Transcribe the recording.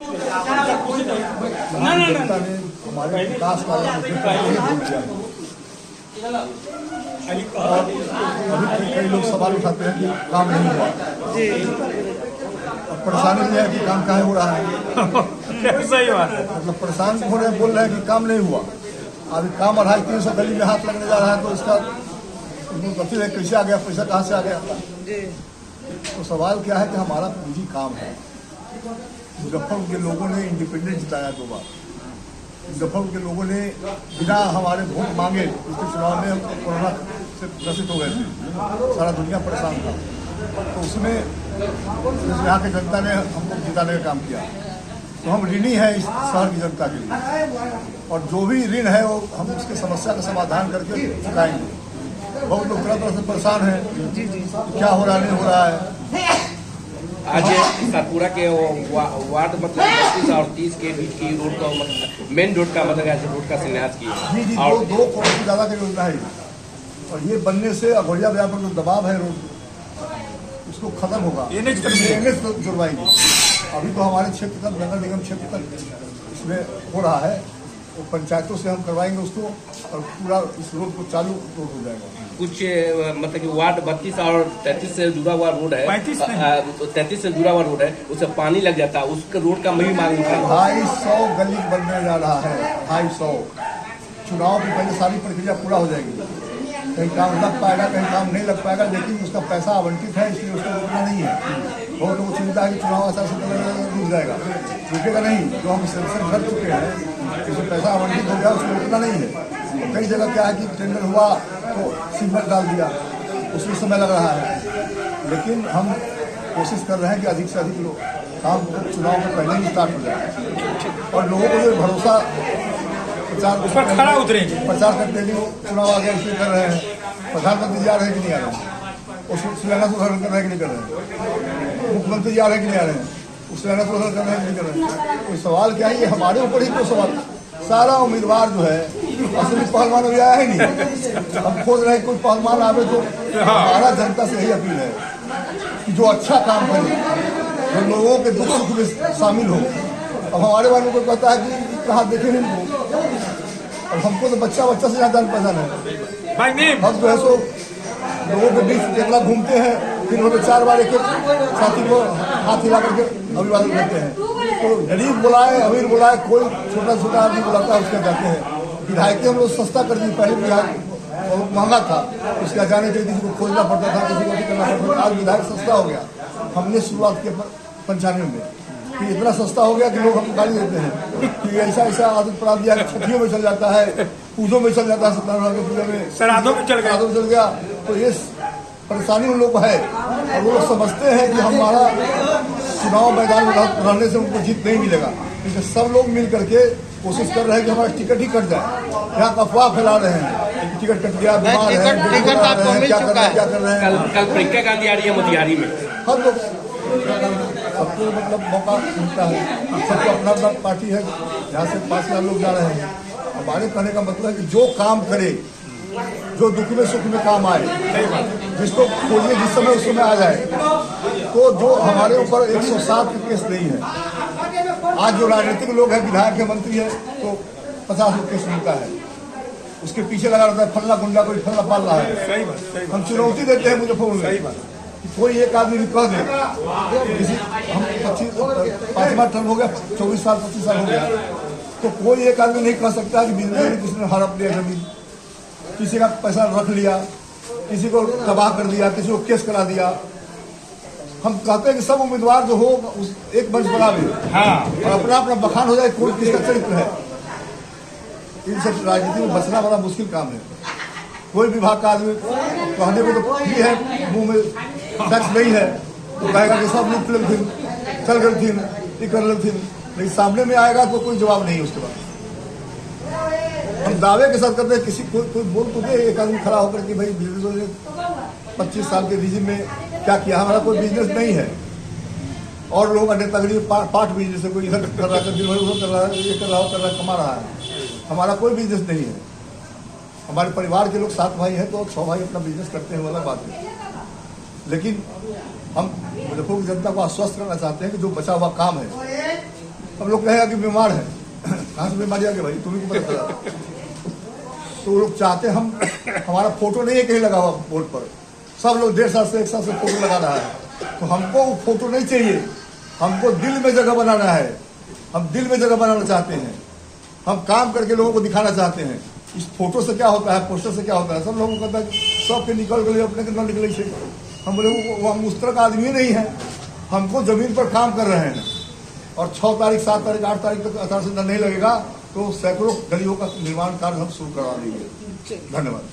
जनता ने हमारे विकास कार्यों को और अभी कई लोग सवाल उठाते हैं कि काम नहीं हुआ और परेशानी ये है कि काम कहाँ हो रहा है। सही बात है। मतलब परेशान हो रहे हैं, बोल रहे हैं कि काम नहीं हुआ। अभी काम 250-300 गली में हाथ लगने जा रहा है तो इसका कैसे आ गया, पैसा कहाँ से आ गया। तो सवाल क्या है कि हमारा पूंजी काम है। मुजफ्फरपुर के लोगों ने इंडिपेंडेंस जिताया 2 बार। मुजफ्फरपुर के लोगों ने बिना हमारे वोट मांगे इसके चुनाव में हम कोरोना से ग्रसित हो गए थे, सारा दुनिया परेशान था। तो उसमें यहाँ की जनता ने हमको जिताने का काम किया। तो हम ऋणी हैं इस शहर की जनता के लिए और जो भी ऋण है वो हम उसके समस्या का समाधान करके चुकाएंगे। बहुत लोग तरह तरह से परेशान हैं, क्या हो रहा नहीं हो रहा है। आज सातपुरा के वार्ड मतलब 32 और 30 के बीच की रोड का मेन रोड का मतलब ऐसे रोड का शिलान्यास किया। जी और 2 करोड़ से ज़्यादा की योजना है और ये बनने से अघोरिया बाजार पर जो दबाव है रोड उसको खत्म होगा। एनएच जुड़वाएंगे। अभी तो हमारे क्षेत्र तक, नगर निगम क्षेत्र तक इसमें हो रहा है, वो पंचायतों से हम करवाएंगे उसको और पूरा इस रोड को चालू रोड हो जाएगा। कुछ मतलब कि वार्ड 32 और 33 से जुड़ा हुआ रोड है, 33 से जुड़ा हुआ रोड है, उससे पानी लग जाता है, उसका रोड का वही मांग उठा। 250 गली बनने जा रहा है। 250 चुनाव की पहले सारी प्रक्रिया पूरा हो जाएगी। कहीं काम लग पाएगा, कहीं काम नहीं लग पाएगा, लेकिन उसका पैसा आवंटित है, इसलिए उसको रुकना नहीं है। बहुत लोगों को चिंता है कि चुनाव आचार संहिता रुक जाएगा, रुकेगा नहीं। जो हम सेंक्शन कर चुके हैं उसमें पैसा आवंटित हो गया, उसको रुकना नहीं है। कई जगह क्या है कि टेंडर हुआ तो सीमेंट डाल दिया, उसमें समय लग रहा है। लेकिन हम कोशिश कर रहे हैं कि अधिक से अधिक लोग काम चुनाव के पहले ही स्टार्ट हो जाए और लोगों को जो भरोसा प्रचार करते हैं चुनाव आ गया इसलिए कर रहे हैं। प्रधानमंत्री जा रहे हैं कि नहीं आ रहे हैं, उस शिलान्यास उद्घाटन कर रहे हैं कि नहीं कर रहे हैं, मुख्यमंत्री जा रहे हैं कि नहीं आ रहे हैं, उस शिलान्यास उद्घाटन कर रहे हैं कि नहीं कर रहे हैं। कोई सवाल क्या है, ये हमारे ऊपर ही कोई सवाल। सारा उम्मीदवार जो है असली पहलवान अभी आया ही नहीं। हम खोज रहे हैं कोई पहलवान आवे तो हमारा जनता से यही अपील है कि जो अच्छा काम करे, जो लोगों के दुख सुख में शामिल हो। अब हमारे वालों को कहता है कि कहाँ देखे नहीं इनको, और हमको तो बच्चा से ज़्यादा पहचान है। हम जो है सो लोगों के बीच एकला घूमते हैं, फिर उन्होंने 4 बार एक साथी को हाथ हिला करके अभिवादन करते हैं। तो गरीब बुलाए, अमीर बुलाए, कोई छोटा छोटा आदमी बुलाता है उसके जाते हैं। विधायक हम लोग सस्ता कर दी, पहले विधायक बहुत महंगा था, उसका जाने के लिए किसी को खोजना पड़ता था, किसी को करना पड़ता था। आज विधायक सस्ता हो गया। हमने शुरुआत की 95 में कि इतना सस्ता हो गया कि लोग हमको गाली देते हैं कि ऐसा आदत पड़ा दिया कि छठियों में चल जाता है, पूजों में चल जाता है, सत्यनारायण की पूजा में, श्राद्धों में चल गया। तो ये परेशानी उन लोग को है और वो लोग समझते हैं कि हमारा चुनाव मैदान में रहने से उनको जीत नहीं मिलेगा। इसलिए सब लोग मिल करके कोशिश कर रहे हैं कि हमारा टिकट ही कट जाए। यहाँ अफवाह फैला रहे हैं टिकट कट गया, बीमार है, क्या कर रहे हैं। कल प्रियंका गांधी आ रही है मोतिहारी में। हर लोग सबको मतलब मौका मिलता है, सबको अपना अपना पार्टी है। यहाँ से 5 लाख लोग जा रहे हैं। हमारे कहने का मतलब है कि जो काम करे, जो दुख में सुख में काम आए, जिसको खोजिए जिस समय उस समय आ जाए। तो जो हमारे ऊपर 107 के केस नहीं है। आज जो राजनीतिक लोग हैं, विधायक है, मंत्री है, तो 50 लोग केस मिलता है, उसके पीछे लगा रहता है फल्ला गुंडा, कोई फल्ला पाल रहा है। हम चुनौती देते हैं मुजफ्फरपुर में कि कोई एक आदमी कह दे किसी हम 5वां टर्म हो गया, 24 साल 25 साल हो गया, तो कोई एक आदमी नहीं कह सकता कि बिजनेस में किसी ने हड़प लिया जमीन, किसी का पैसा रख लिया, किसी को तबाह कर दिया, किसी को केस करा दिया। हम कहते हैं कि सब उम्मीदवार जो हो उस एक मंच बनावे और अपना अपना बखान हो जाए कौन किसका चरित्र है। इन सब राजनीति में बचना बड़ा मुश्किल काम है। कोई विभाग का आदमी कहने को तो ये है, मुंह में टैक्स नहीं है तो कहेगा कि सब लोग फिल्म थी, चल गई थी, ये कर ली थी, लेकिन सामने में आएगा तो कोई जवाब नहीं है। उसके बाद हम दावे के साथ करते हैं, किसी कोई बोल तो दे, एक आदमी खड़ा होकर कि भाई बिजनेस 25 साल के रिजिम में क्या किया। हमारा कोई बिजनेस नहीं है और लोग अड्डे तगड़ी पार्ट बिजनेस है, कोई इधर कर रहा है, उधर कर रहा है, ये कर रहा है, कमा रहा है। हमारा कोई बिजनेस नहीं है। हमारे परिवार के लोग 7 भाई हैं तो 6 भाई अपना बिजनेस करते हैं, वाला बात है। लेकिन हम मुजफ्फरपुर की जनता को आश्वस्त करना चाहते हैं कि जो बचा हुआ काम है हम लोग कहेगा कि बीमार है, कहाँ से बीमारी आ गई भाई, तुम्हें को पता चला। तो वो लोग चाहते हम, हमारा फोटो नहीं है कहीं लगा हुआ बोर्ड पर, सब लोग 1.5 साल से 1 साल से फोटो लगा रहा है। तो हमको वो फोटो नहीं चाहिए, हमको दिल में जगह बनाना है, हम दिल में जगह बनाना चाहते हैं, हम काम करके लोगों को दिखाना चाहते हैं। इस फोटो से क्या होता है, पोस्टर से क्या होता है, सब लोगों को कहता है सबके निकल गए अपने के न निकले थे। हम बोले वो हम उस तरह का आदमी नहीं है, हमको जमीन पर काम कर रहे हैं। और 6 तारीख 7 तारीख 8 तारीख तक आचार संहिता नहीं लगेगा तो सैकड़ों गलियों का निर्माण कार्य हम शुरू करवा देंगे। धन्यवाद।